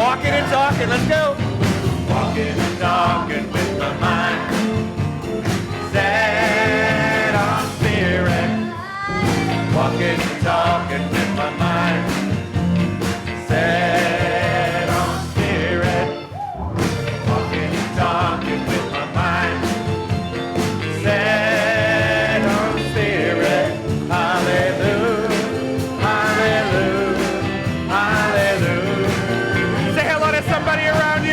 Walking and talking, let's go. Walking and talking with my mind. Set on spirit. Walking and talking with my mind. Set on spirit. Walking and talking with my mind. Set on spirit. Hallelujah. Hallelujah. Hallelujah. Say hello to somebody around you.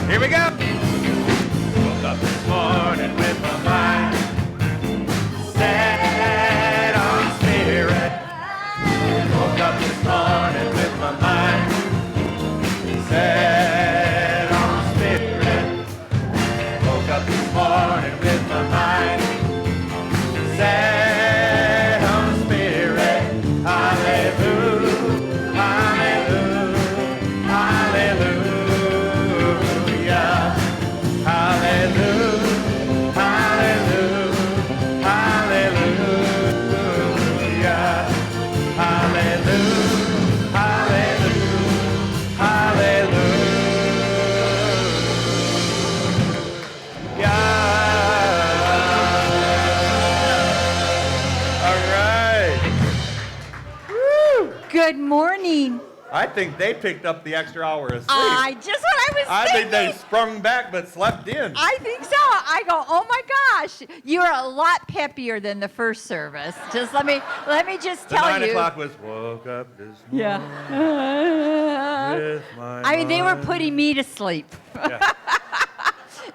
Here we go. Woke up this morning with my mind set on spirit. Woke up this morning with my mind set on spirit. Woke up this morning with my mind set on spirit. Hallelujah. Hallelujah. Hallelujah. Hallelujah, hallelujah, hallelujah, hallelujah, hallelujah, hallelujah. All right. Woo. Good morning. I think they picked up the extra hour of sleep. Just what I was I thinking. think they sprung back but slept in. I think so. I go, oh my gosh, you're a lot peppier than the first service. Just let me just The tell 9 you. o'clock was woke up this morning Yeah. with my I mean, they were mind. putting me to sleep. Yeah.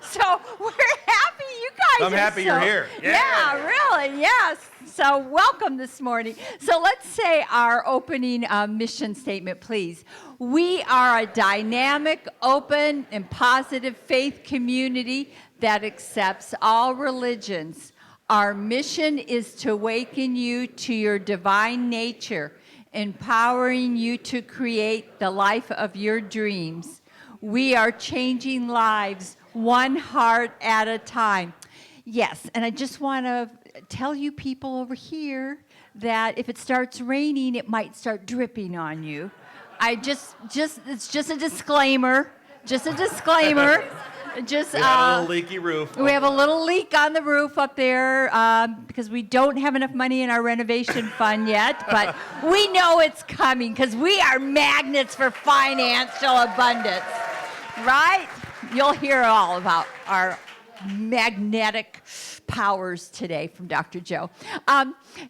So we're happy you guys I'm are happy you're here. Yeah, really, yes. So welcome this morning. So let's say our opening mission statement, please. We are a dynamic, open, and positive faith community that accepts all religions. Our mission is to awaken you to your divine nature, empowering you to create the life of your dreams. We are changing lives one heart at a time. Yes, and I just want to tell you people over here that if it starts raining, it might start dripping on you. It's just a disclaimer. Just a disclaimer. Just We have a little leaky roof. we have a little leak on the roof up there because we don't have enough money in our renovation fund yet, but we know it's coming because we are magnets for financial abundance, right? You'll hear all about our magnetic powers today from Dr. Joe.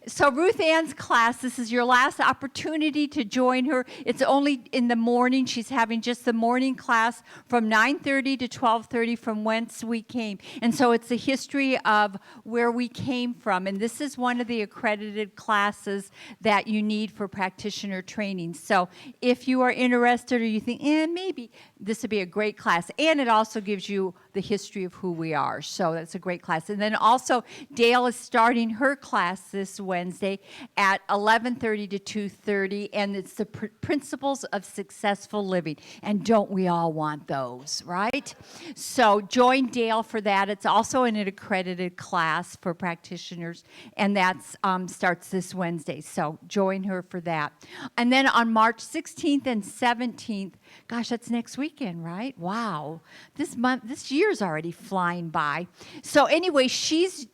So Ruth Ann's class, this is your last opportunity to join her. It's only in the morning. She's having just the morning class from 9:30 to 12:30 from whence we came. And so it's a history of where we came from. And this is one of the accredited classes that you need for practitioner training. So if you are interested or you think, maybe this would be a great class. And it also gives you the history of who we are. So that's a great class. And then also Dale is starting her class this Wednesday at 11:30 to 2:30, and it's the principles of successful living. And don't we all want those, right? So join Dale for that. It's also an accredited class for practitioners, and that starts this Wednesday. So join her for that. And then on March 16th and 17th, gosh, that's next weekend, right? Wow. This year's already flying by. So anyway, she's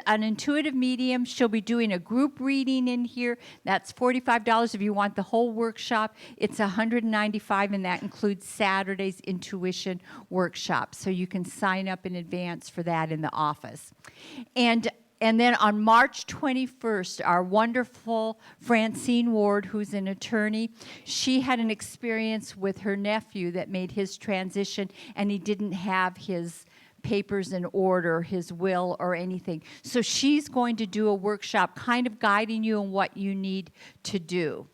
an intuitive medium. She'll be doing a group reading in here. That's $45 if you want the whole workshop. It's $195, and that includes Saturday's intuition workshop. So you can sign up in advance for that in the office. And then on March 21st, our wonderful Francine Ward, who's an attorney, she had an experience with her nephew that made his transition, and he didn't have his papers in order, his will or anything. So she's going to do a workshop kind of guiding you on what you need to do.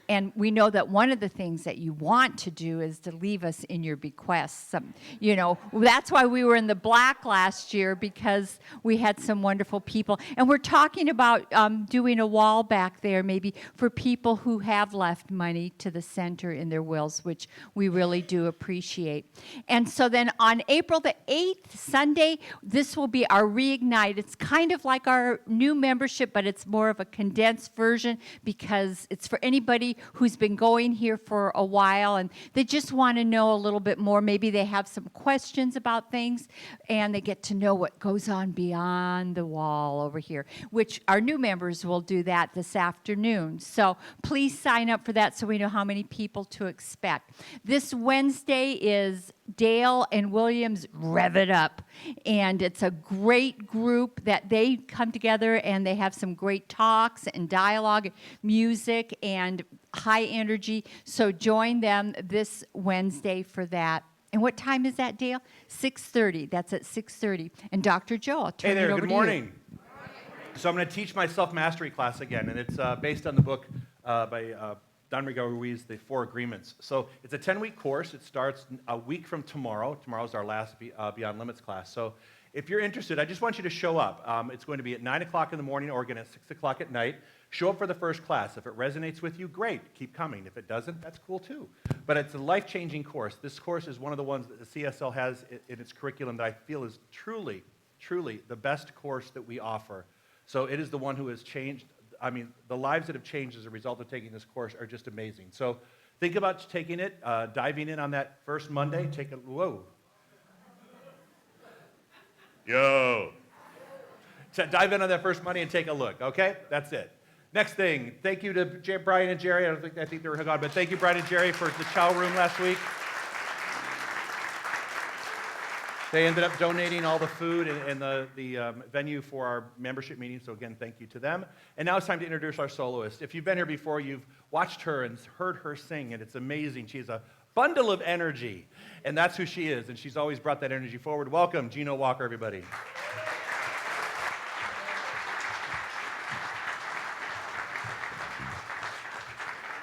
And we know that one of the things that you want to do is to leave us in your bequests. That's why we were in the black last year, because we had some wonderful people. And we're talking about doing a wall back there maybe for people who have left money to the center in their wills, which we really do appreciate. And so then on April the 8th, Sunday, this will be our Reignite. It's kind of like our new membership, but it's more of a condensed version because it's for anybody who's been going here for a while and they just want to know a little bit more. Maybe they have some questions about things and they get to know what goes on beyond the wall over here, which our new members will do that this afternoon. So please sign up for that so we know how many people to expect. This Wednesday is Dale and Williams Rev It Up. And it's a great group that they come together and they have some great talks and dialogue, music, and high energy. So join them this Wednesday for that. And what time is that, Dale? 6:30. That's at 6:30. And Dr. Joe, I'll turn it over to you. Good morning. So I'm going to teach my self-mastery class again, and it's based on the book by Don Miguel Ruiz, The Four Agreements. So it's a 10-week course. It starts a week from tomorrow. Tomorrow's our last Beyond Limits class. So if you're interested, I just want you to show up. It's going to be at 9 o'clock in the morning or again at 6 o'clock at night. Show up for the first class. If it resonates with you, great. Keep coming. If it doesn't, that's cool too. But it's a life-changing course. This course is one of the ones that the CSL has in its curriculum that I feel is truly, truly the best course that we offer. So it is the one who has changed. I mean, the lives that have changed as a result of taking this course are just amazing. So think about taking it, diving in on that first Monday. Take a, whoa. Yo. So dive in on that first Monday and take a look, okay? That's it. Next thing, thank you to Brian and Jerry. I think they were gone, but thank you, Brian and Jerry, for the chow room last week. They ended up donating all the food and the venue for our membership meeting, so again, thank you to them. And now it's time to introduce our soloist. If you've been here before, you've watched her and heard her sing, and it's amazing. She's a bundle of energy, and that's who she is, and she's always brought that energy forward. Welcome, Gino Walker, everybody.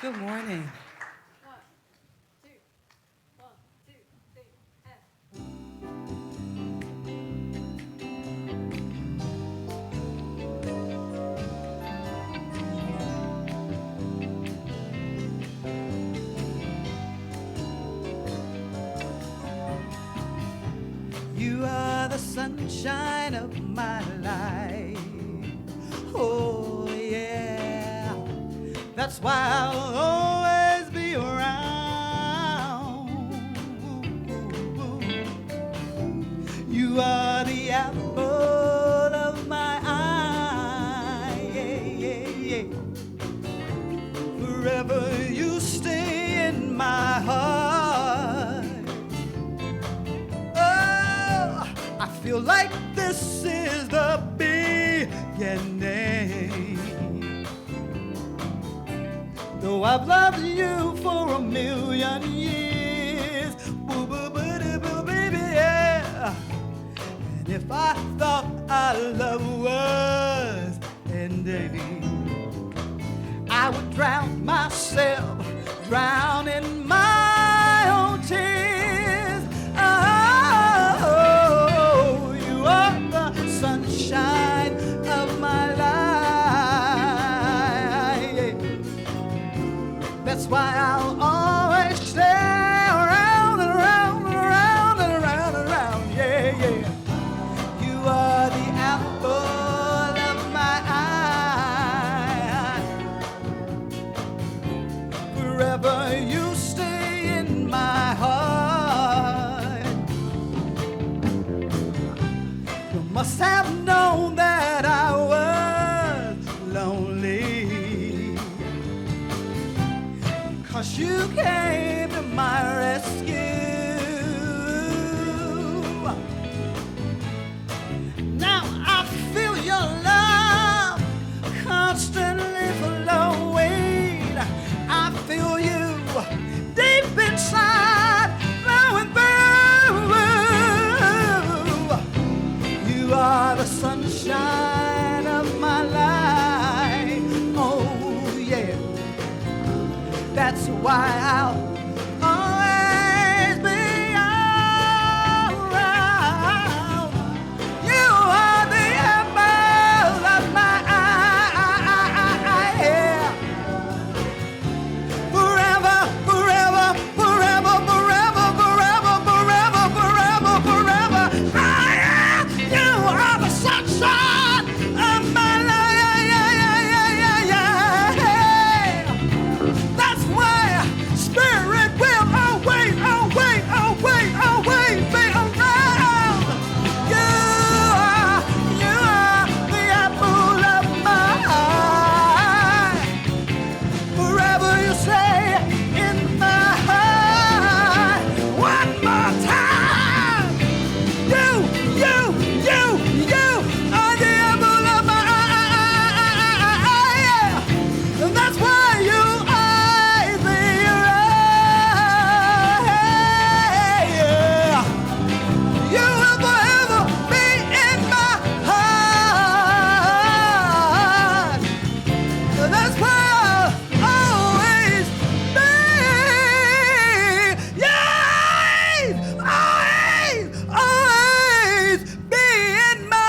Good morning. You are the sunshine of my life. Oh, yeah. That's why I'll always be around. You are the apple of my eye. Yeah, yeah, yeah. Forever you stay in my heart. Oh, I feel like this is the beginning. Though I've loved you for a million years, boo, boo, boo, doo, boo, baby, yeah. And if I thought our love was ending, I would drown myself, drown in my own tears. Oh, you are the sunshine of my life. That's why I'll always stay around and around and around and around and around, yeah, yeah. You are the apple of my eye. Forever you stay in my heart. You must have known that I was lonely, 'cause you came to my rescue. Now I feel your love constantly flowing. I feel you deep inside, flowing through. You are the sunshine of my life. Oh, yeah. why I'll always be around. You are the apple of my eye. Yeah. Forever, forever, forever, forever, forever, forever, forever, forever. You are the sunshine of my life. That's why spirit will always, always, always, always be around. You are the apple of my eye. Forever you say in my heart. One more time. You are the apple of my eye. Yeah. And that's why you are the yeah. You will forever be in my heart. That's where I'll always be. Yes, always, always be in my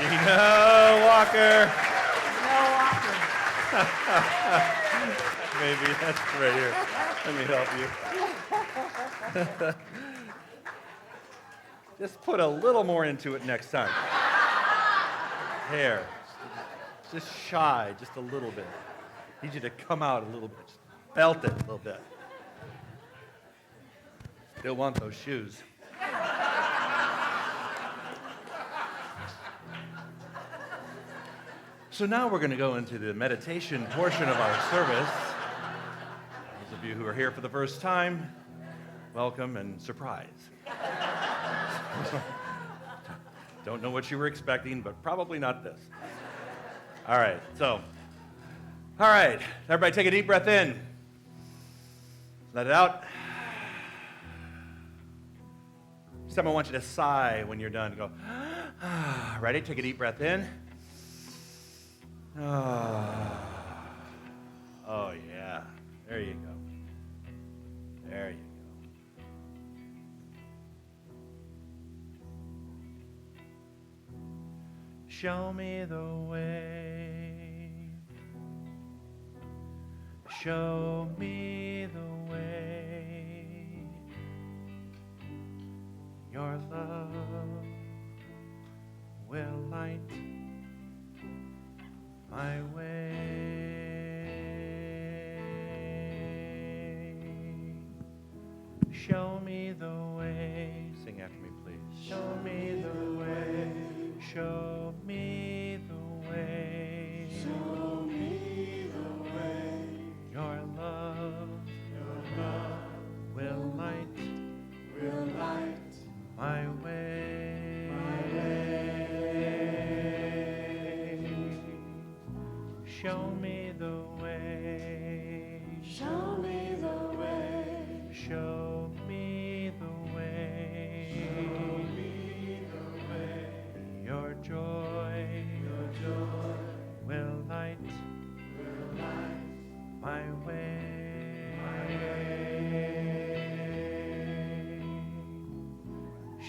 Nina Walker. Maybe that's right here. Let me help you. Just put a little more into it next time. Hair. Just shy, just a little bit. Need you to come out a little bit. Just belt it a little bit. Still want those shoes. So now we're going to go into the meditation portion of our service. Those of you who are here for the first time, welcome and surprise. Don't know what you were expecting, but probably not this. All right, everybody take a deep breath in. Let it out. Someone wants you to sigh when you're done. Go, ready? Take a deep breath in. Oh, yeah. There you go. There you go. Show me the way. Show me the way. Your love will light my way. Show me the way. Sing after me, please. Show me the way. Show me the way. Show me the way. Your love will light my way. Show me the way. Show me the way. Show me the way. Show me the way. Your joy will light my way.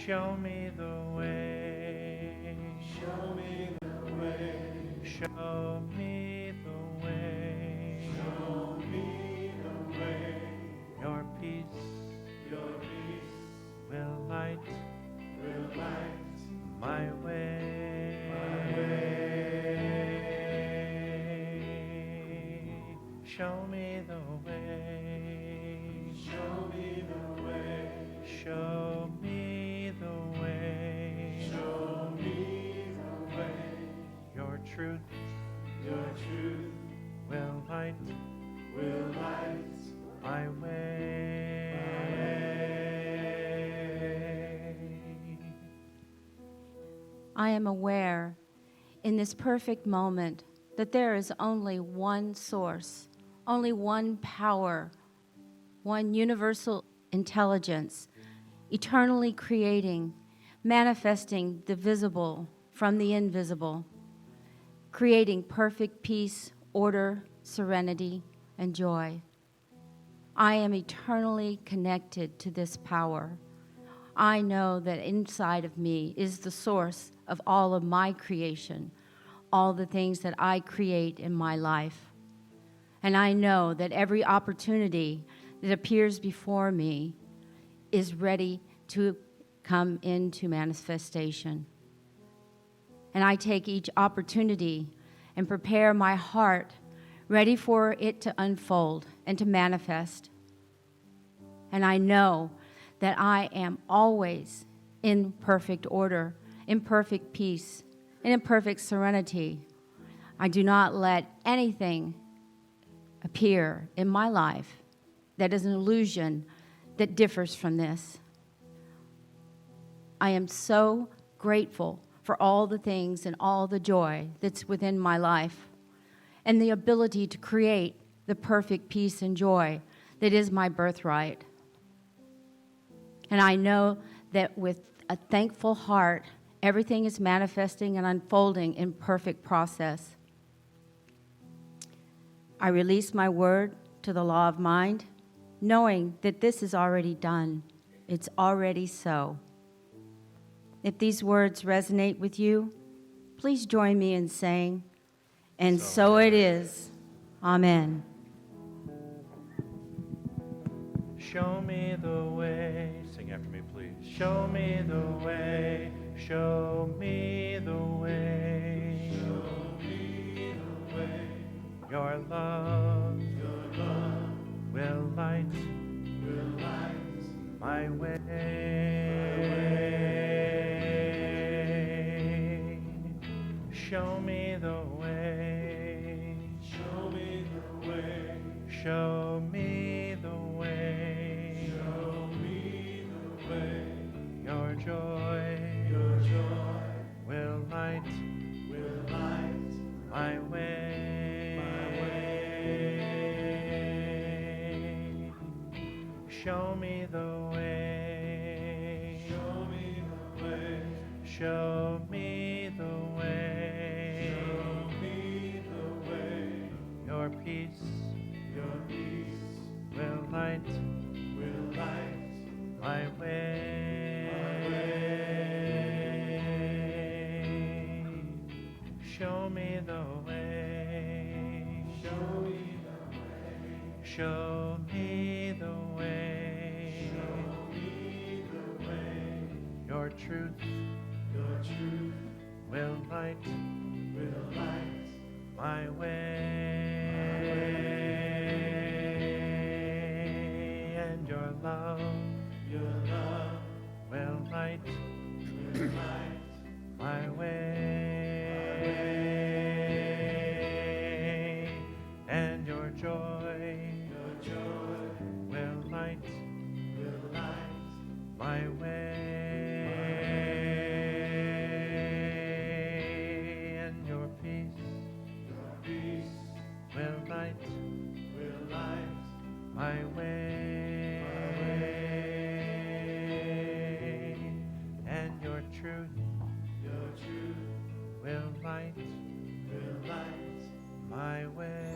Show me the way. Show me the way. Show me the way. Show me the way. Your peace will light my way. Show me the way. Show me the way. Show me the way. Show me the way. Your truth will light my way. I am aware in this perfect moment that there is only one source, only one power, one universal intelligence, eternally creating, manifesting the visible from the invisible, creating perfect peace, order, serenity, and joy. I am eternally connected to this power. I know that inside of me is the source of all of my creation, all the things that I create in my life. And I know that every opportunity that appears before me is ready to come into manifestation. And I take each opportunity and prepare my heart ready for it to unfold and to manifest. And I know that I am always in perfect order, in perfect peace, and in perfect serenity. I do not let anything appear in my life that is an illusion that differs from this. I am so grateful for all the things and all the joy that's within my life and the ability to create the perfect peace and joy that is my birthright. And I know that with a thankful heart, everything is manifesting and unfolding in perfect process. I release my word to the law of mind, knowing that this is already done. It's already so. If these words resonate with you, please join me in saying, and so it is. Amen. Show me the way. Sing after me, please. Show me the way. Show me the way. Show me the way. Your love will light my way. Show me the way. Show me the way. Show me the way. Show me the way. Your joy will light my way. Show me the way. Show me the way. Show me the way. Show me the way. Your peace will light my way. Show me the way. Show me the way. Show me the way. Show me the way. Your truth will light my way. And your love will light my way. And your joy will light my way. And your peace will light my way. And your truth will light my way.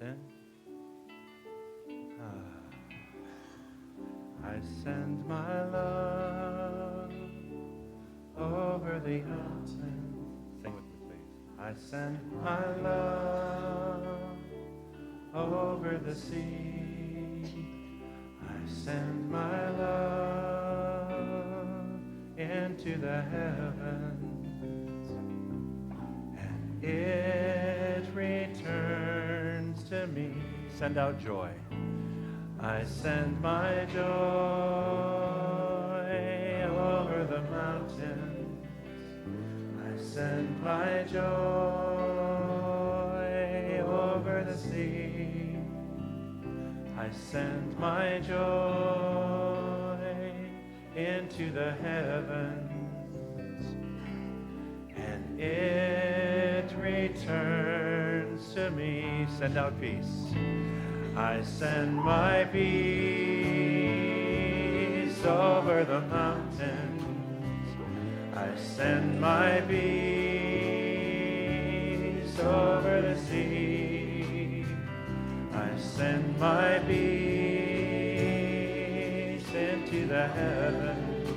mountain. I send my love over the mountain. Sing with me, please. I send my love over the sea. I send my love into the heavens, and it returns to me. Send out joy. I send my joy over the mountains. I send my joy over the sea. I send my joy into the heavens, and it returns to me. Send out peace. I send my peace over the mountains. I send my peace over the sea. I send my peace into the heavens,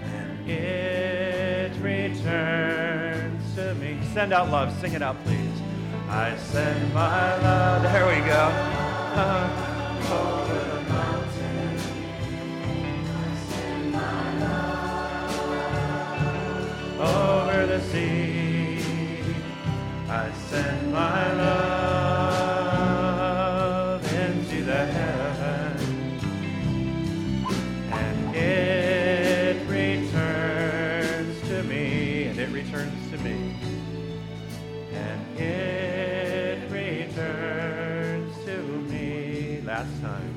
and it returns to me. Send out love. Sing it out, please. I send my love. There we go. Over the mountain. I send my love. Over the sea. I send my love into the heavens, and it returns to me. And it returns to me. And it returns to me. Last time.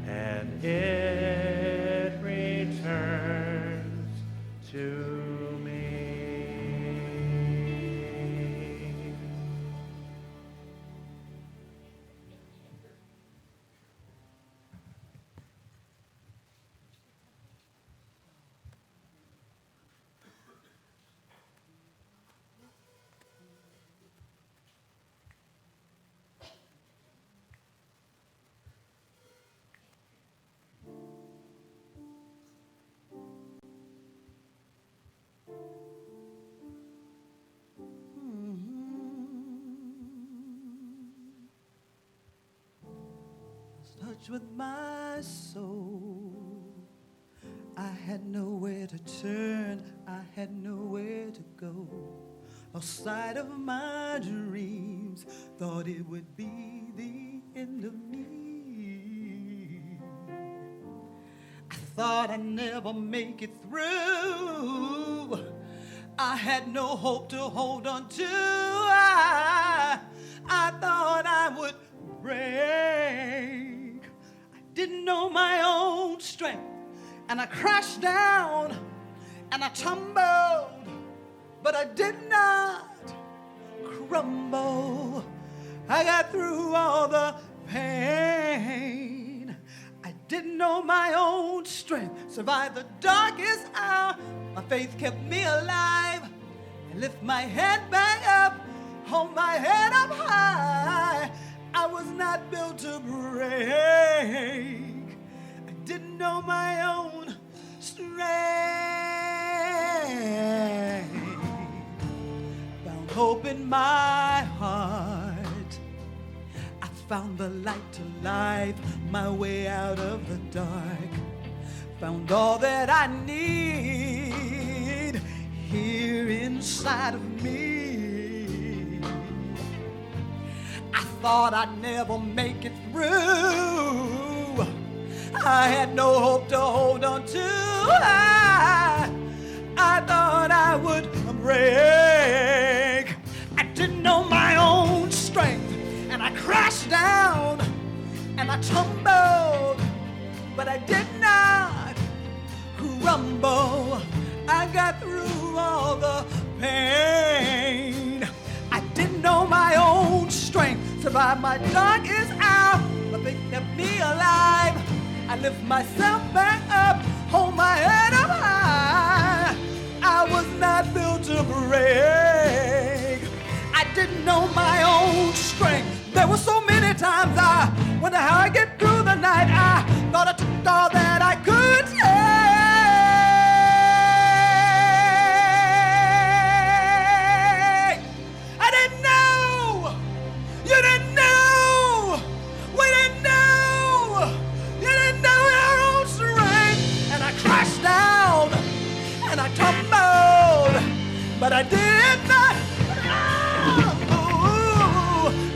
And it returns to me. Touch with my soul. I had nowhere to turn, I had nowhere to go. Lost sight of my dreams, thought it would be the end of me. I thought I'd never make it through. I had no hope to hold on to. I thought I would break. Didn't know my own strength, and I crashed down and I tumbled, but I did not crumble. I got through all the pain. I didn't know my own strength, survived the darkest hour. My faith kept me alive. I lift my head back up, hold my head up high. I was not built to break. I didn't know my own strength. Found hope in my heart. I found the light to life, my way out of the dark. Found all that I need here inside of me. I thought I'd never make it through. I had no hope to hold on to. I thought I would break. I didn't know my own strength, and I crashed down and I tumbled, but I did not crumble. I got through all the pain. I didn't know my own strength, survived my darkest hour. My faith kept me alive. I lift myself back up, hold my head up high. I was not built to break. I didn't know my times I wonder how I get through the night. I thought I took all that I could take. I didn't know. You didn't know. We didn't know. You didn't know our own strength. And I crashed down and I tumbled, but I did not.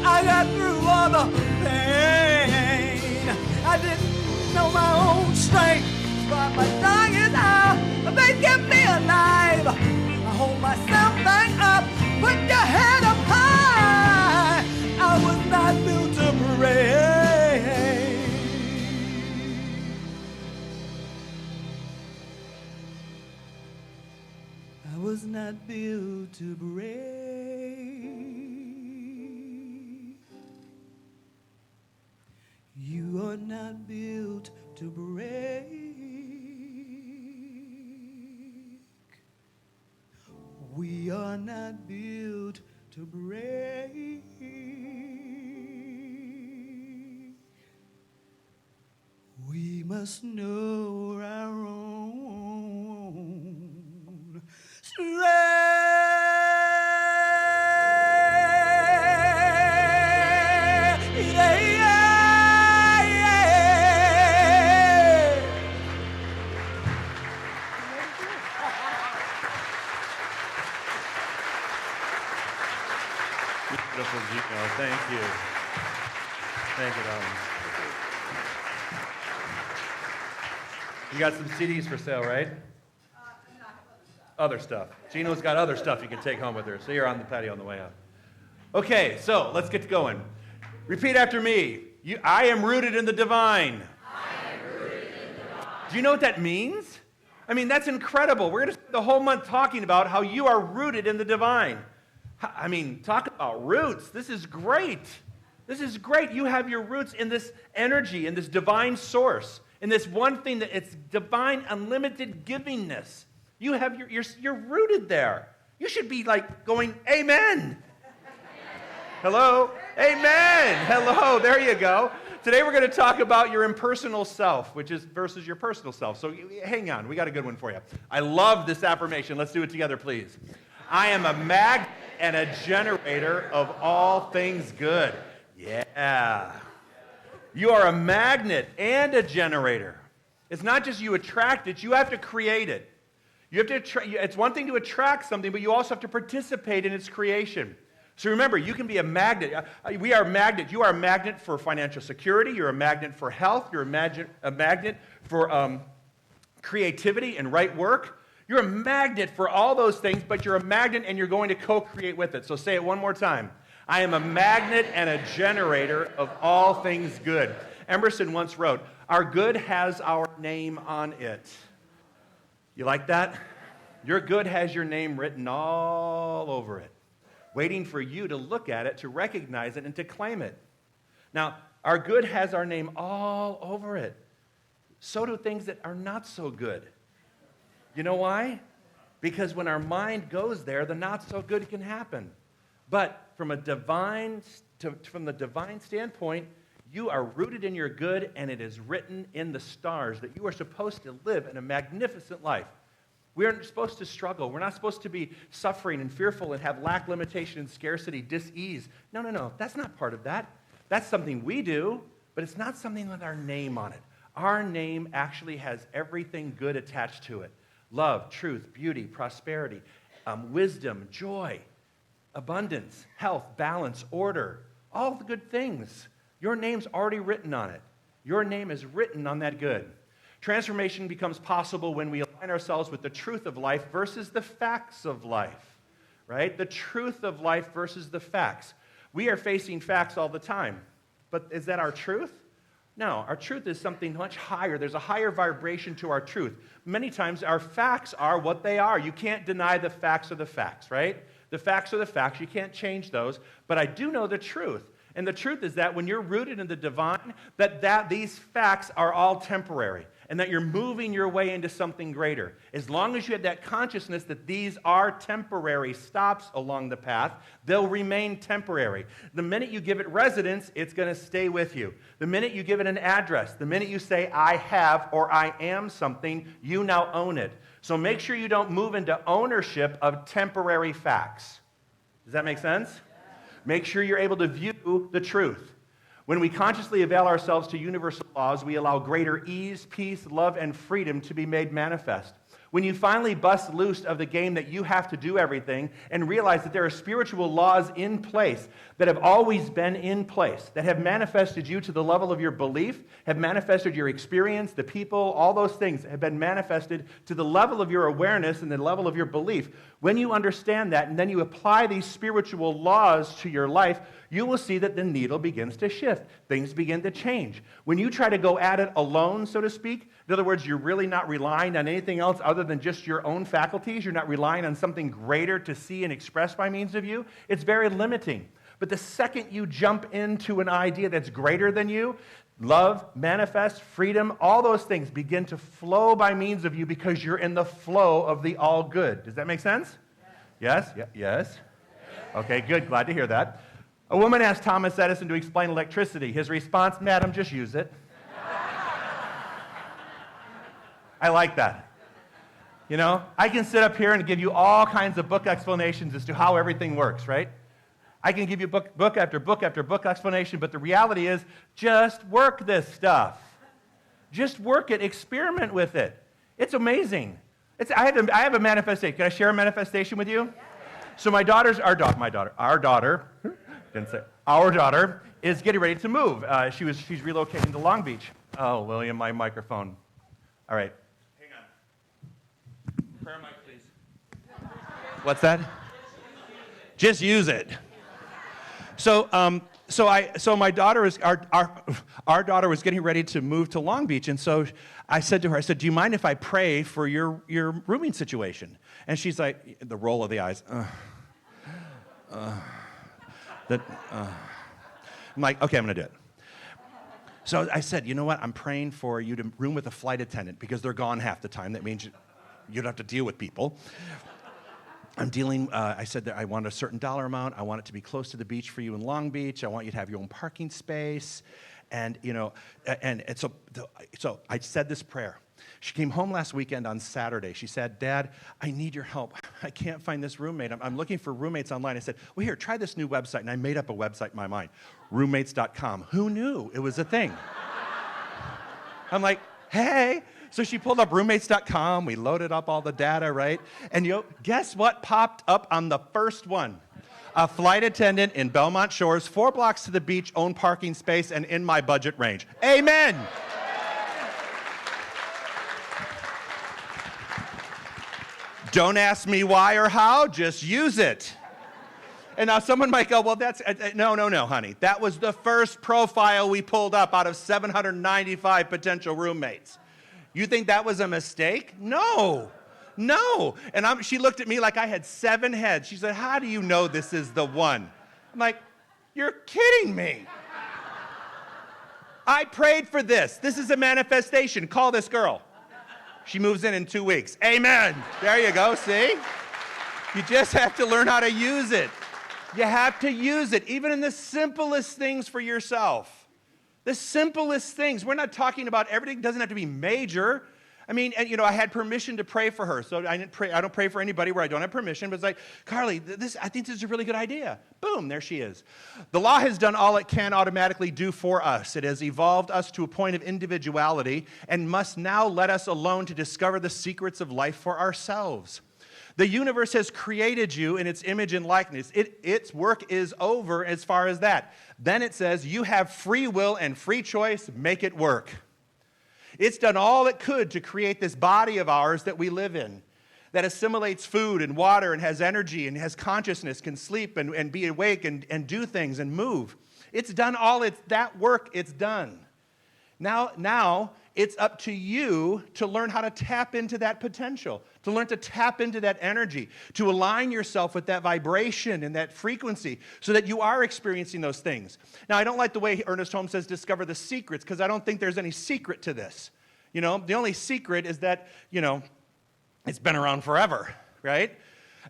I got through all the pain. I didn't know my own strength, but my tongue is out. They kept me alive. I hold myself back up. Put your head up high. I was not built to break. I was not built to break. You are not built to break. We are not built to break. We must know our own Beautiful, Gino. Thank you. Thank you, darling. You got some CDs for sale, right? Other stuff. Gino's got other stuff you can take home with her. So you're on the patio on the way out. Okay, so let's get going. Repeat after me. I am rooted in the divine. I am rooted in the divine. Do you know what that means? I mean, that's incredible. We're going to spend the whole month talking about how you are rooted in the divine. I mean, talk about roots. This is great. This is great. You have your roots in this energy, in this divine source, in this one thing that it's divine, unlimited givingness. You have you're rooted there. You should be like going, amen. Hello? Amen. Hello. There you go. Today we're going to talk about your impersonal self, which is versus your personal self. So hang on. We got a good one for you. I love this affirmation. Let's do it together, please. I am a magnet and a generator of all things good. Yeah. You are a magnet and a generator. It's not just you attract it, you have to create it. You have to it's one thing to attract something, but you also have to participate in its creation. So remember, you can be a magnet. We are a magnet. You are a magnet for financial security. You're a magnet for health. You're a magnet for creativity and right work. You're a magnet for all those things, but you're a magnet and you're going to co-create with it. So say it one more time. I am a magnet and a generator of all things good. Emerson once wrote, our good has our name on it. You like that? Your good has your name written all over it, waiting for you to look at it, to recognize it, and to claim it. Now, our good has our name all over it. So do things that are not so good. You know why? Because when our mind goes there, the not so good can happen. But from the divine standpoint, you are rooted in your good, and it is written in the stars that you are supposed to live in a magnificent life. We aren't supposed to struggle. We're not supposed to be suffering and fearful and have lack, limitation, and scarcity, dis-ease. No. That's not part of that. That's something we do, but it's not something with our name on it. Our name actually has everything good attached to it. Love, truth, beauty, prosperity, wisdom, joy, abundance, health, balance, order, all the good things. Your name's already written on it. Your name is written on that good. Transformation becomes possible when we align ourselves with the truth of life versus the facts of life, right? The truth of life versus the facts. We are facing facts all the time, but is that our truth? No, our truth is something much higher. There's a higher vibration to our truth. Many times our facts are what they are. You can't deny the facts are the facts, right? The facts are the facts. You can't change those. But I do know the truth. And the truth is that when you're rooted in the divine, that these facts are all temporary. and that you're moving your way into something greater. As long as you have that consciousness that these are temporary stops along the path, they'll remain temporary. The minute you give it residence, it's going to stay with you. The minute you give it an address, the minute you say, I have or I am something, you now own it. So make sure you don't move into ownership of temporary facts. Does that make sense? Make sure you're able to view the truth. When we consciously avail ourselves to universal laws, we allow greater ease, peace, love, and freedom to be made manifest. When you finally bust loose of the game that you have to do everything and realize that there are spiritual laws in place that have always been in place, that have manifested you to the level of your belief, have manifested your experience, the people, all those things have been manifested to the level of your awareness and the level of your belief. When you understand that and then you apply these spiritual laws to your life, you will see that the needle begins to shift. Things begin to change. When you try to go at it alone, so to speak, in other words, you're really not relying on anything else other than just your own faculties. You're not relying on something greater to see and express by means of you. It's very limiting. But the second you jump into an idea that's greater than you, love, manifest, freedom, all those things begin to flow by means of you because you're in the flow of the all good. Does that make sense? Yes? Yes? Okay, good. Glad to hear that. A woman asked Thomas Edison to explain electricity. His response, madam, just use it. I like that. You know, I can sit up here and give you all kinds of book explanations as to how everything works, right? I can give you book after book after book explanation, but the reality is just work this stuff. Just work it. Experiment with it. It's amazing. I have a manifestation. Can I share a manifestation with you? So our daughter is getting ready to move. She's relocating to Long Beach. Oh, William, my microphone. All right. Hang on. Prayer mic, please. What's that? Just use it. So my daughter is our daughter was getting ready to move to Long Beach, and so I said to her, do you mind if I pray for your rooming situation? And she's like, the roll of the eyes. I'm like, okay, I'm going to do it. So I said, you know what? I'm praying for you to room with a flight attendant because they're gone half the time. That means you don't have to deal with people. I said that I want a certain dollar amount. I want it to be close to the beach for you in Long Beach. I want you to have your own parking space. And, so I said this prayer. She came home last weekend on Saturday. She said, Dad, I need your help. I can't find this roommate. I'm looking for roommates online. I said, well, here, try this new website. And I made up a website in my mind, roommates.com. Who knew it was a thing? I'm like, hey. So she pulled up roommates.com. We loaded up all the data, right? And guess what popped up on the first one? A flight attendant in Belmont Shores, 4 blocks to the beach, own parking space, and in my budget range. Amen. Don't ask me why or how, just use it. And now someone might go, well, that's, no, honey. That was the first profile we pulled up out of 795 potential roommates. You think that was a mistake? No. And she looked at me like I had 7 heads. She said, how do you know this is the one? I'm like, you're kidding me. I prayed for this. This is a manifestation. Call this girl. She moves in 2 weeks. Amen. There you go, see? You just have to learn how to use it. You have to use it, even in the simplest things for yourself. The simplest things. We're not talking about everything. It doesn't have to be major. I mean, I had permission to pray for her, so I don't pray for anybody where I don't have permission, but it's like, Carly, I think this is a really good idea. Boom, there she is. The law has done all it can automatically do for us. It has evolved us to a point of individuality and must now let us alone to discover the secrets of life for ourselves. The universe has created you in its image and likeness. Its work is over as far as that. Then it says, you have free will and free choice, make it work. It's done all it could to create this body of ours that we live in, that assimilates food and water and has energy and has consciousness, can sleep and be awake and do things and move. It's done all that work, it's done. Now it's up to you to learn how to tap into that potential, to learn to tap into that energy, to align yourself with that vibration and that frequency so that you are experiencing those things. Now, I don't like the way Ernest Holmes says discover the secrets because I don't think there's any secret to this. You know, the only secret is that, you know, it's been around forever, right?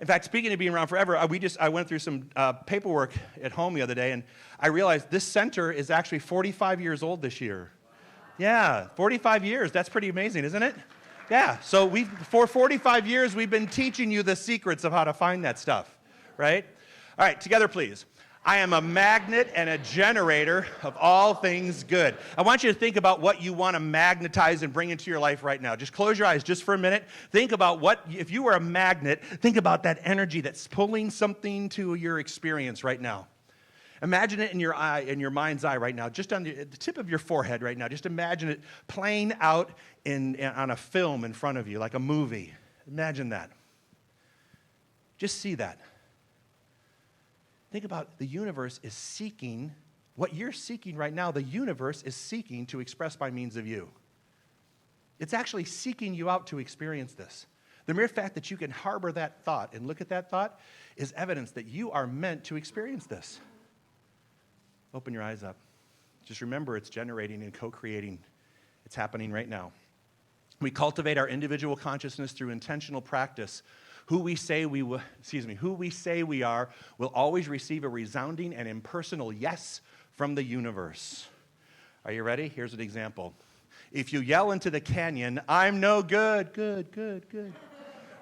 In fact, speaking of being around forever, I went through some paperwork at home the other day, and I realized this center is actually 45 years old this year. Yeah, 45 years. That's pretty amazing, isn't it? Yeah, so for 45 years, we've been teaching you the secrets of how to find that stuff, right? All right, together, please. I am a magnet and a generator of all things good. I want you to think about what you want to magnetize and bring into your life right now. Just close your eyes just for a minute. Think about if you were a magnet, think about that energy that's pulling something to your experience right now. Imagine it in your eye, in your mind's eye right now, just on the tip of your forehead right now. Just imagine it playing out on a film in front of you, like a movie. Imagine that. Just see that. Think about the universe is seeking, what you're seeking right now, the universe is seeking to express by means of you. It's actually seeking you out to experience this. The mere fact that you can harbor that thought and look at that thought is evidence that you are meant to experience this. Open your eyes up. Just remember it's generating and co-creating. It's happening right now. We cultivate our individual consciousness through intentional practice. Who we say we are will always receive a resounding and impersonal yes from the universe. Are you ready? Here's an example. If you yell into the canyon, "I'm no good," good.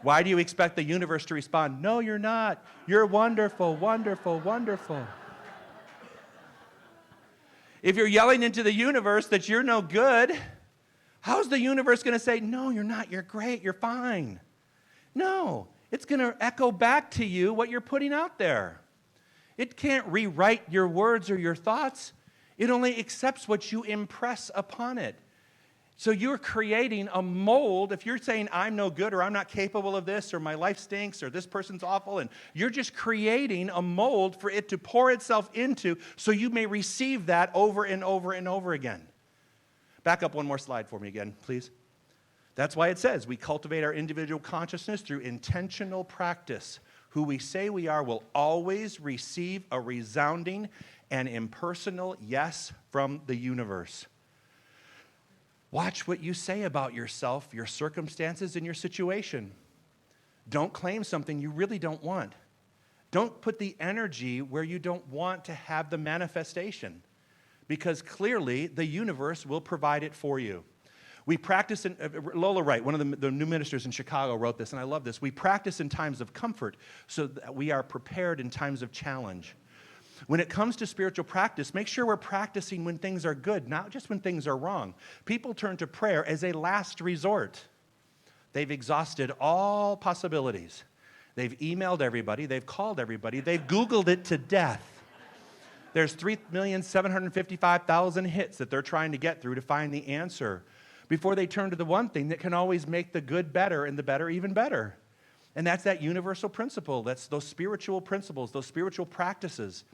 Why do you expect the universe to respond? "No, you're not. You're wonderful, wonderful, wonderful." If you're yelling into the universe that you're no good, how's the universe going to say, "No, you're not. You're great. You're fine"? No, it's going to echo back to you what you're putting out there. It can't rewrite your words or your thoughts. It only accepts what you impress upon it. So you're creating a mold. If you're saying, "I'm no good," or "I'm not capable of this," or "my life stinks," or "this person's awful," and you're just creating a mold for it to pour itself into so you may receive that over and over and over again. Back up one more slide for me again, please. That's why it says we cultivate our individual consciousness through intentional practice. Who we say we are will always receive a resounding and impersonal yes from the universe. Watch what you say about yourself, your circumstances, and your situation. Don't claim something you really don't want. Don't put the energy where you don't want to have the manifestation, because clearly the universe will provide it for you. We practice Lola Wright, one of the new ministers in Chicago, wrote this, and I love this. We practice in times of comfort so that we are prepared in times of challenge. When it comes to spiritual practice, make sure we're practicing when things are good, not just when things are wrong. People turn to prayer as a last resort. They've exhausted all possibilities. They've emailed everybody. They've called everybody. They've Googled it to death. There's 3,755,000 hits that they're trying to get through to find the answer before they turn to the one thing that can always make the good better and the better even better. And that's that universal principle. That's those spiritual principles, those spiritual practices.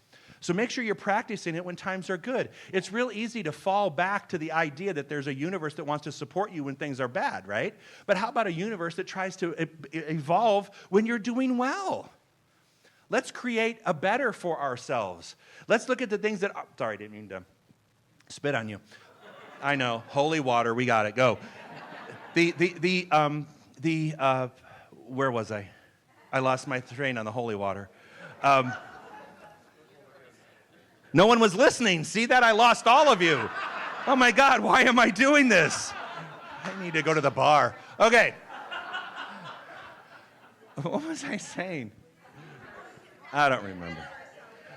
So make sure you're practicing it when times are good. It's real easy to fall back to the idea that there's a universe that wants to support you when things are bad, right? But how about a universe that tries to evolve when you're doing well? Let's create a better for ourselves. Let's look at the things that sorry, I didn't mean to spit on you. I know, holy water, we got it, go. Where was I? I lost my train on the holy water. No one was listening. See that? I lost all of you. Oh my God, why am I doing this? I need to go to the bar. Okay. What was I saying? I don't remember.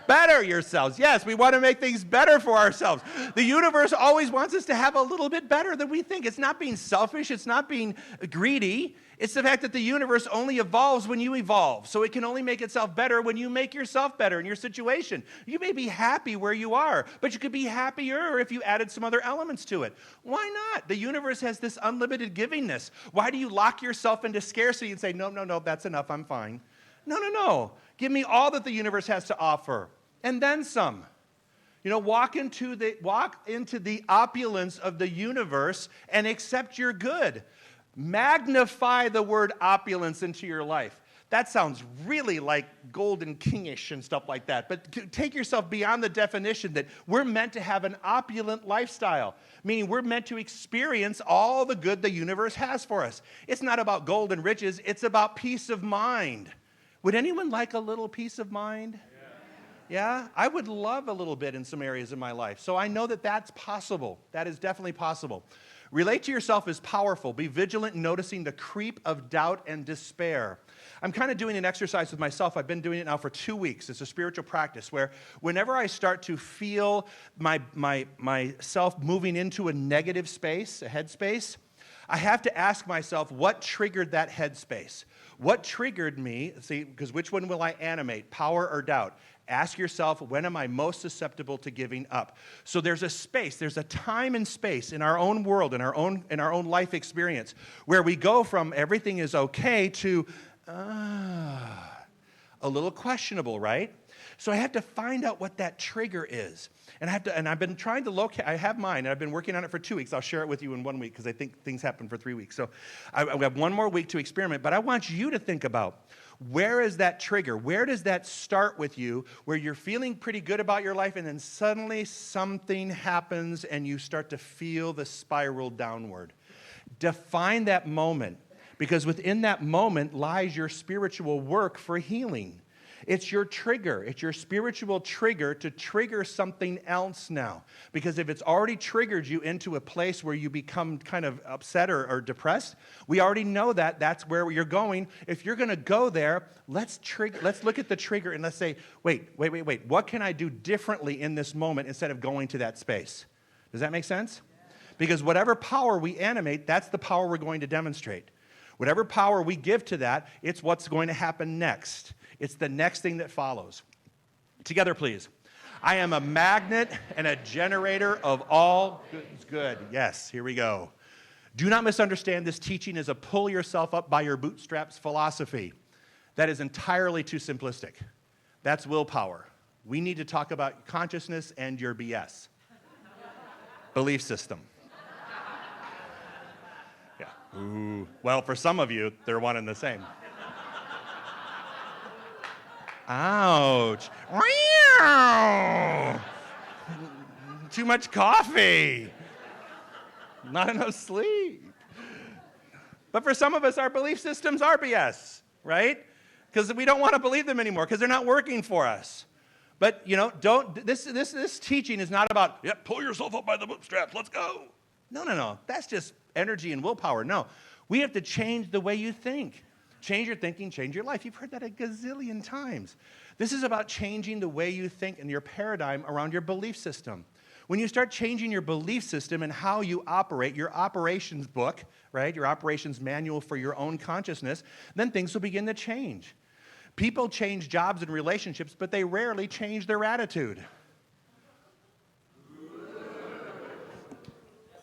Better yourselves. Yes, we want to make things better for ourselves. The universe always wants us to have a little bit better than we think. It's not being selfish. It's not being greedy. It's the fact that the universe only evolves when you evolve. So it can only make itself better when you make yourself better in your situation. You may be happy where you are, but you could be happier if you added some other elements to it. Why not? The universe has this unlimited givingness. Why do you lock yourself into scarcity and say, no, that's enough, I'm fine? No. Give me all that the universe has to offer, and then some. Walk into the opulence of the universe and accept your good. Magnify the word opulence into your life. That sounds really like golden kingish and stuff like that. But take yourself beyond the definition that we're meant to have an opulent lifestyle, meaning we're meant to experience all the good the universe has for us. It's not about gold and riches, it's about peace of mind. Would anyone like a little peace of mind? Yeah? I would love a little bit in some areas of my life. So I know that that's possible. That is definitely possible. Relate to yourself as powerful. Be vigilant in noticing the creep of doubt and despair. I'm kind of doing an exercise with myself. I've been doing it now for 2 weeks. It's a spiritual practice where whenever I start to feel myself moving into a negative space, a headspace, I have to ask myself, what triggered that headspace? What triggered me? See, because which one will I animate, power or doubt? Ask yourself, when am I most susceptible to giving up? So there's a space, there's a time and space in our own world, in our own life experience, where we go from everything is okay to a little questionable, right? So I have to find out what that trigger is. And I've been trying to locate, I have mine, and I've been working on it for 2 weeks. I'll share it with you in 1 week because I think things happen for 3 weeks. So I have 1 more week to experiment, but I want you to think about, where is that trigger? Where does that start with you, where you're feeling pretty good about your life, and then suddenly something happens and you start to feel the spiral downward? Define that moment, because within that moment lies your spiritual work for healing. It's your trigger. It's your spiritual trigger to trigger something else now. Because if it's already triggered you into a place where you become kind of upset or depressed, we already know that that's where you're going. If you're going to go there, let's look at the trigger and let's say, wait. What can I do differently in this moment instead of going to that space? Does that make sense? Because whatever power we animate, that's the power we're going to demonstrate. Whatever power we give to that, it's what's going to happen next. It's the next thing that follows. Together, please. I am a magnet and a generator of all good. Yes, here we go. Do not misunderstand this teaching as a pull yourself up by your bootstraps philosophy. That is entirely too simplistic. That's willpower. We need to talk about consciousness and your BS. Belief system. Yeah. Ooh. Well, for some of you, they're one and the same. Ouch. Too much coffee. Not enough sleep. But for some of us, our belief systems are BS, right? Because we don't want to believe them anymore because they're not working for us. But, this teaching is not about, pull yourself up by the bootstraps, let's go. No. That's just energy and willpower. No. We have to change the way you think. Change your thinking, change your life. You've heard that a gazillion times. This is about changing the way you think and your paradigm around your belief system. When you start changing your belief system and how you operate, your operations book, right, your operations manual for your own consciousness, then things will begin to change. People change jobs and relationships, but they rarely change their attitude. Wow.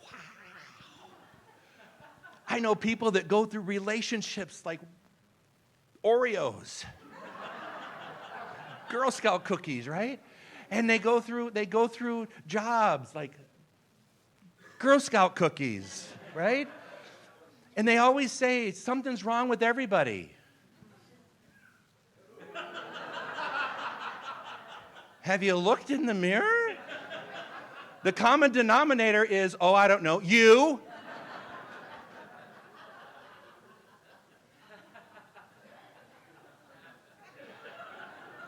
I know people that go through relationships like Oreos, Girl Scout cookies, right? And they go through jobs like Girl Scout cookies, right? And they always say something's wrong with everybody. Have you looked in the mirror? The common denominator is, I don't know, you.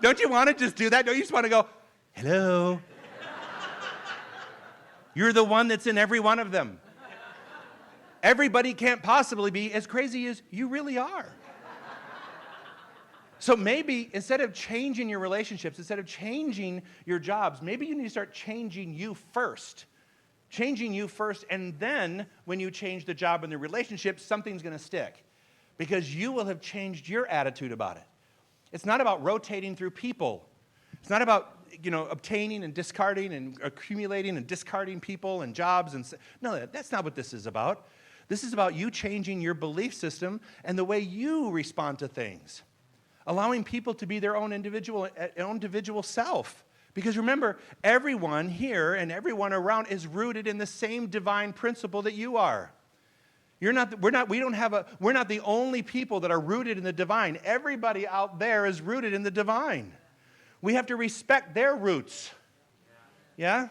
Don't you want to just do that? Don't you just want to go, hello? You're the one that's in every one of them. Everybody can't possibly be as crazy as you really are. So maybe instead of changing your relationships, instead of changing your jobs, maybe you need to start changing you first. Changing you first, and then when you change the job and the relationship, something's going to stick. Because you will have changed your attitude about it. It's not about rotating through people. It's not about, obtaining and discarding and accumulating and discarding people and jobs. No, that's not what this is about. This is about you changing your belief system and the way you respond to things. Allowing people to be their own individual self. Because remember, everyone here and everyone around is rooted in the same divine principle that you are. We're not the only people that are rooted in the divine. Everybody out there is rooted in the divine. We have to respect their roots. Yeah?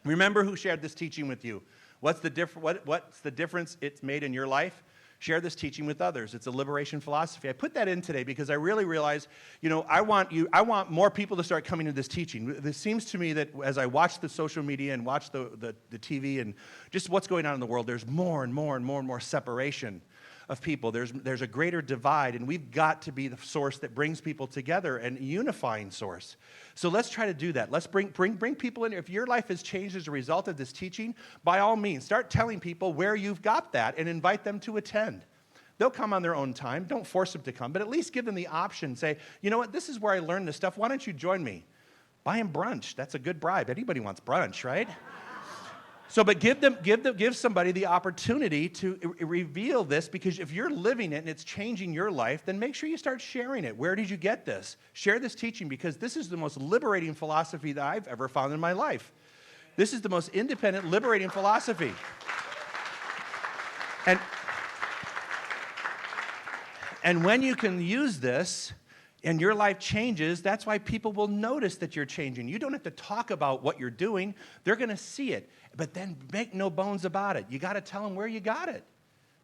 Remember who shared this teaching with you. What's the difference it's made in your life? Share this teaching with others. It's a liberation philosophy. I put that in today because I really realize, I want more people to start coming to this teaching. It seems to me that as I watch the social media and watch the TV and just what's going on in the world, there's more and more separation of people. There's a greater divide, and we've got to be the source that brings people together and a unifying source. So let's try to do that. Let's bring people in. If your life has changed as a result of this teaching, by all means, start telling people where you've got that and invite them to attend. They'll come on their own time. Don't force them to come, but at least give them the option. Say, you know what, this is where I learned this stuff. Why don't you join me? Buy them brunch. That's a good bribe. Anybody wants brunch, right? So, but give somebody the opportunity to reveal this, because if you're living it and it's changing your life, then make sure you start sharing it. Where did you get this? Share this teaching, because this is the most liberating philosophy that I've ever found in my life. This is the most independent, liberating philosophy. And when you can use this, and your life changes, that's why people will notice that you're changing. You don't have to talk about what you're doing. They're going to see it. But then make no bones about it. You got to tell them where you got it.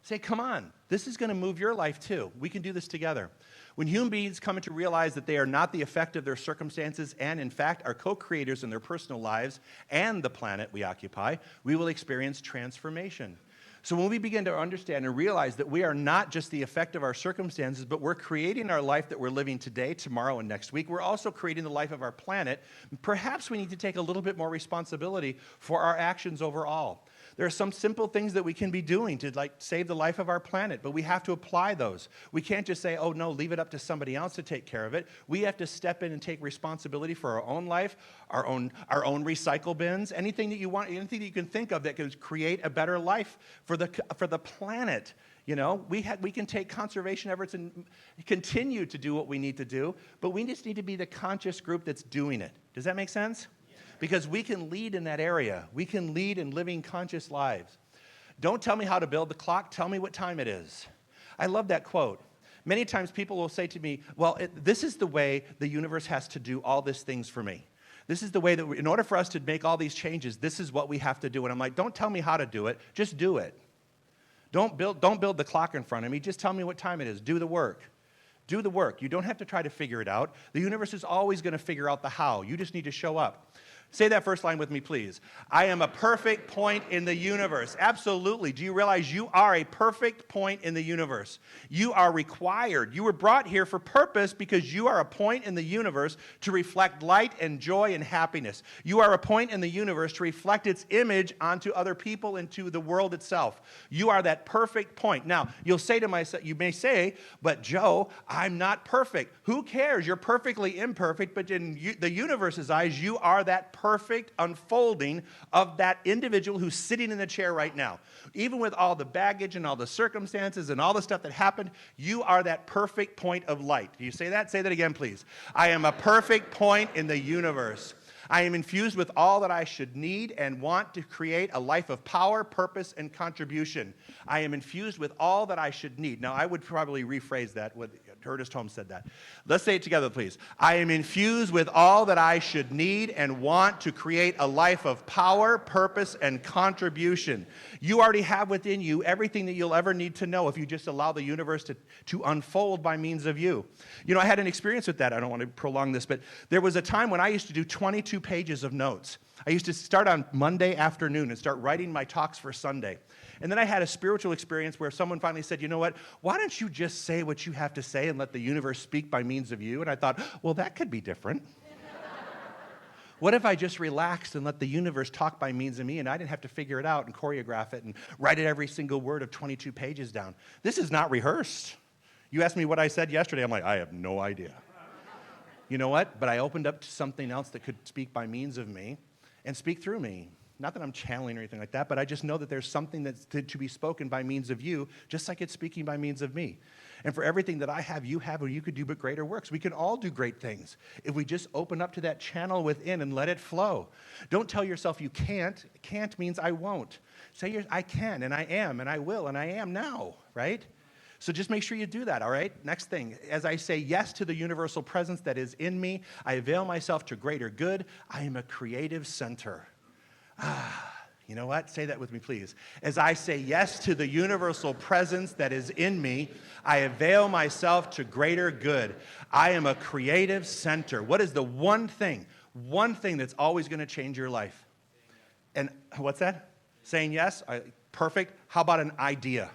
Say, come on, this is going to move your life too. We can do this together. When human beings come to realize that they are not the effect of their circumstances and, in fact, are co-creators in their personal lives and the planet we occupy, we will experience transformation. So when we begin to understand and realize that we are not just the effect of our circumstances, but we're creating our life that we're living today, tomorrow, and next week, we're also creating the life of our planet. Perhaps we need to take a little bit more responsibility for our actions overall. There are some simple things that we can be doing to save the life of our planet, but we have to apply those. We can't just say, oh no, leave it up to somebody else to take care of it. We have to step in and take responsibility for our own life, our own recycle bins, anything that you want, anything that you can think of that could create a better life for the planet. We can take conservation efforts and continue to do what we need to do, but we just need to be the conscious group that's doing it. Does that make sense? Because we can lead in that area. We can lead in living conscious lives. Don't tell me how to build the clock. Tell me what time it is. I love that quote. Many times people will say to me, well, this is the way the universe has to do all these things for me. This is the way that in order for us to make all these changes, this is what we have to do. And I'm like, don't tell me how to do it. Just do it. Don't build the clock in front of me. Just tell me what time it is. Do the work. Do the work. You don't have to try to figure it out. The universe is always going to figure out the how. You just need to show up. Say that first line with me, please. I am a perfect point in the universe. Absolutely. Do you realize you are a perfect point in the universe? You are required. You were brought here for purpose because you are a point in the universe to reflect light and joy and happiness. You are a point in the universe to reflect its image onto other people and to the world itself. You are that perfect point. Now, you may say, but Joe, I'm not perfect. Who cares? You're perfectly imperfect, but in the universe's eyes, you are that perfect unfolding of that individual who's sitting in the chair right now. Even with all the baggage and all the circumstances and all the stuff that happened, you are that perfect point of light. Do you say that? Say that again, please. I am a perfect point in the universe. I am infused with all that I should need and want to create a life of power, purpose, and contribution. I am infused with all that I should need. Now, I would probably rephrase that. Ernest Holmes said that. Let's say it together, please. I am infused with all that I should need and want to create a life of power, purpose, and contribution. You already have within you everything that you'll ever need to know if you just allow the universe to unfold by means of you. I had an experience with that. I don't want to prolong this, but there was a time when I used to do 22 pages of notes. I used to start on Monday afternoon and start writing my talks for Sunday. And then I had a spiritual experience where someone finally said, you know what, why don't you just say what you have to say and let the universe speak by means of you? And I thought, well, that could be different. What if I just relaxed and let the universe talk by means of me and I didn't have to figure it out and choreograph it and write it every single word of 22 pages down? This is not rehearsed. You asked me what I said yesterday. I'm like, I have no idea. You know what? But I opened up to something else that could speak by means of me and speak through me. Not that I'm channeling or anything like that, but I just know that there's something that's to be spoken by means of you, just like it's speaking by means of me. And for everything that I have, you have, or you could do but greater works. We can all do great things if we just open up to that channel within and let it flow. Don't tell yourself you can't. Can't means I won't. Say I can, and I am, and I will, and I am now, right? So just make sure you do that, all right? Next thing, as I say yes to the universal presence that is in me, I avail myself to greater good. I am a creative center. You know what? Say that with me, please. As I say yes to the universal presence that is in me, I avail myself to greater good. I am a creative center. What is the one thing that's always going to change your life? And what's that? Saying yes? Perfect. How about an idea?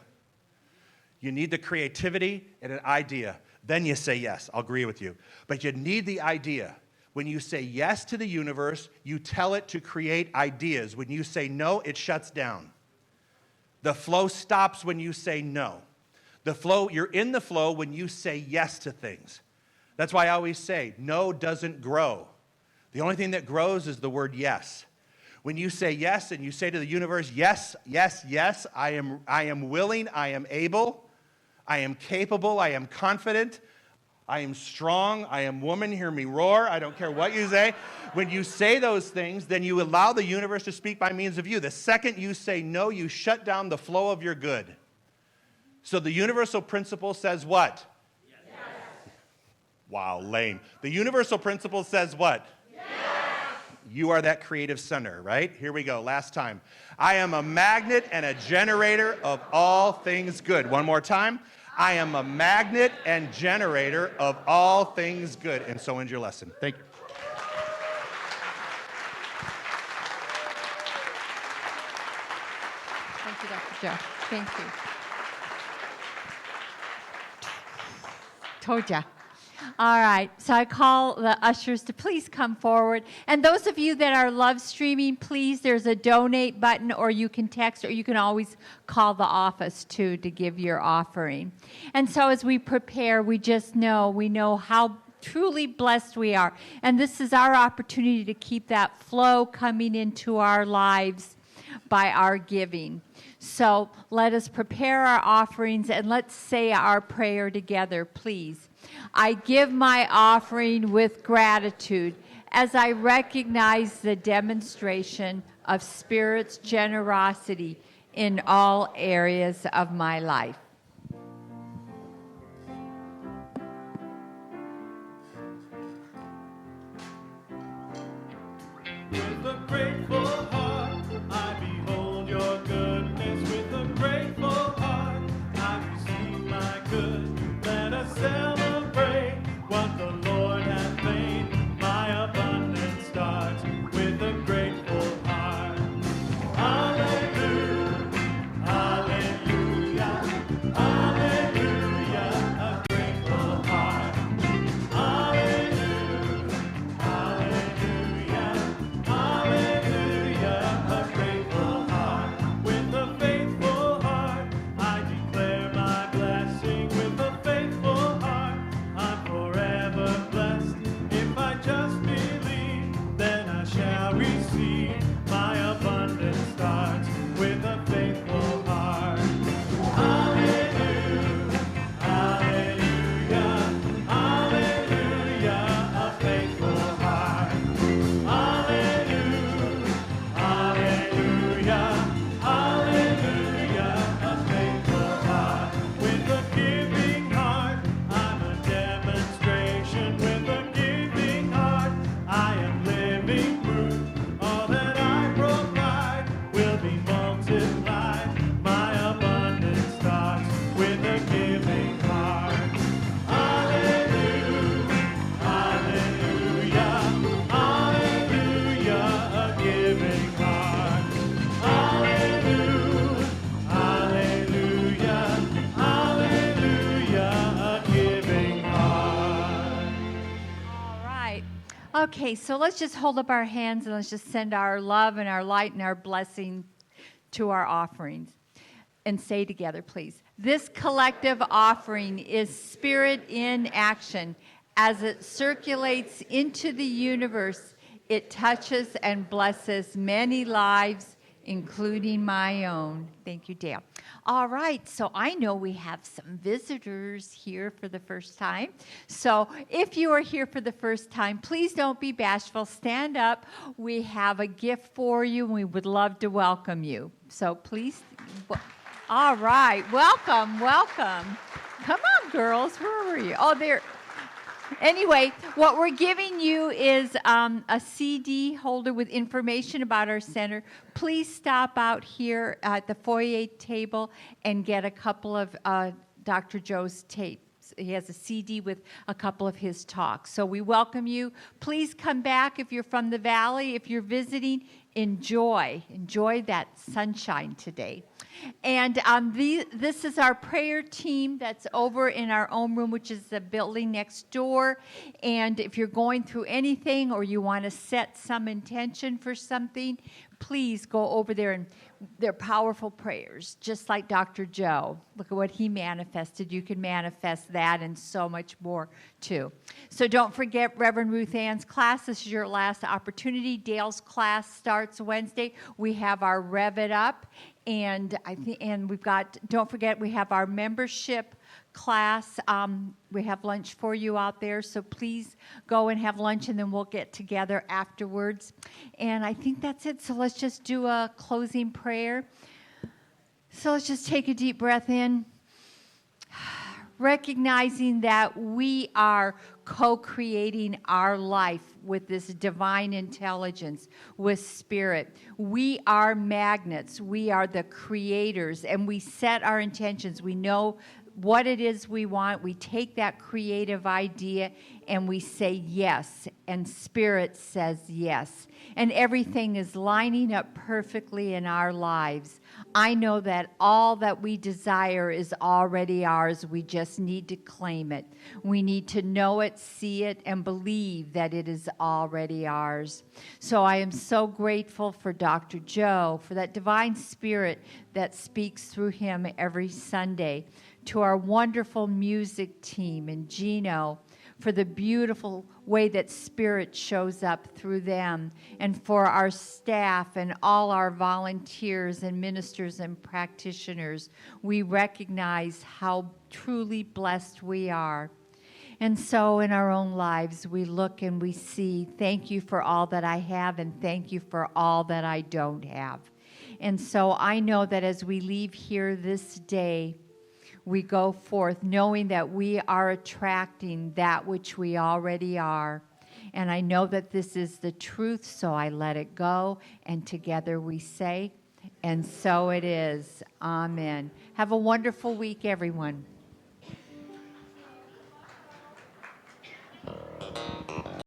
You need the creativity and an idea. Then you say yes. I'll agree with you. But you need the idea. When you say yes to the universe, you tell it to create ideas. When you say no, it shuts down. The flow stops when you say no. You're in the flow when you say yes to things. That's why I always say, no doesn't grow. The only thing that grows is the word yes. When you say yes and you say to the universe, yes, yes, yes, I am willing, I am able, I am capable, I am confident, I am strong, I am woman, hear me roar, I don't care what you say. When you say those things, then you allow the universe to speak by means of you. The second you say no, you shut down the flow of your good. So the universal principle says what? Yes. Wow, lame. The universal principle says what? Yes. You are that creative center, right? Here we go, last time. I am a magnet and a generator of all things good. One more time. I am a magnet and generator of all things good. And so ends your lesson. Thank you. Thank you, Dr. Joe. Thank you. Told ya. All right, so I call the ushers to please come forward. And those of you that are live streaming, please, there's a donate button, or you can text, or you can always call the office too to give your offering. And so as we prepare, we know how truly blessed we are. And this is our opportunity to keep that flow coming into our lives by our giving. So let us prepare our offerings and let's say our prayer together, please. I give my offering with gratitude as I recognize the demonstration of Spirit's generosity in all areas of my life. With a grateful heart, I behold your goodness. With a grateful heart, I receive my good. Let us celebrate what the Lord hath made. My abundance starts with a grateful heart. Hallelujah, hallelujah, hallelujah, a grateful heart. Hallelujah, hallelujah, hallelujah, a grateful heart. With a faithful heart, I declare my blessing. With a faithful heart, I'm forever blessed. If I just believe, then I shall receive. My abundance starts with a faithful heart. Hallelujah, hallelujah, hallelujah, a faithful heart. Hallelujah, hallelujah, hallelujah, a faithful heart. With a giving heart, I'm a demonstration. With a giving heart, I am living proof. All that I provide will be multiplied. My abundance starts with a giving heart. Hallelujah, hallelujah, hallelujah, a giving heart. Hallelujah, hallelujah, hallelujah, a giving heart. All right. Okay, so let's just hold up our hands and let's just send our love and our light and our blessing to our offerings. And say together, please. This collective offering is Spirit in action as it circulates into the universe It touches and blesses many lives, including my own. Thank you, Dale. All right, so I know we have some visitors here for the first time. So if you are here for the first time, please don't be bashful. Stand up. We have a gift for you, and we would love to welcome you. So please. All right, welcome, welcome. Come on, girls. Where were you? Oh, there. Anyway, what we're giving you is a CD holder with information about our center. Please stop out here at the foyer table and get a couple of Dr. Joe's tapes. He has a CD with a couple of his talks. So we welcome you. Please come back if you're from the Valley. If you're visiting, enjoy that sunshine today. And this is our prayer team that's over in our own room, which is the building next door. And if you're going through anything or you want to set some intention for something, please go over there, and they're powerful prayers, just like Dr. Joe. Look at what he manifested. You can manifest that and so much more, too. So don't forget Reverend Ruth Ann's class. This is your last opportunity. Dale's class starts Wednesday. We have our Rev It Up. And we've got, don't forget, we have our membership class. We have lunch for you out there, so please go and have lunch, and then we'll get together afterwards. And I think that's it. So let's just do a closing prayer. So let's just take a deep breath in, recognizing that we are co-creating our life with this divine intelligence, with spirit. We are magnets. We are the creators, and we set our intentions. We know what it is we want. We take that creative idea and we say yes, and spirit says yes. And everything is lining up perfectly in our lives. I know that all that we desire is already ours. We just need to claim it. We need to know it, see it, and believe that it is already ours. So I am so grateful for Dr. Joe, for that divine spirit that speaks through him every Sunday, to our wonderful music team and Gino, for the beautiful way that spirit shows up through them, and for our staff and all our volunteers and ministers and practitioners. We recognize how truly blessed we are. And so in our own lives, we look and we see, thank you for all that I have, and thank you for all that I don't have. And so I know that as we leave here this day, we go forth knowing that we are attracting that which we already are. And I know that this is the truth, so I let it go. And together we say, and so it is. Amen. Have a wonderful week, everyone.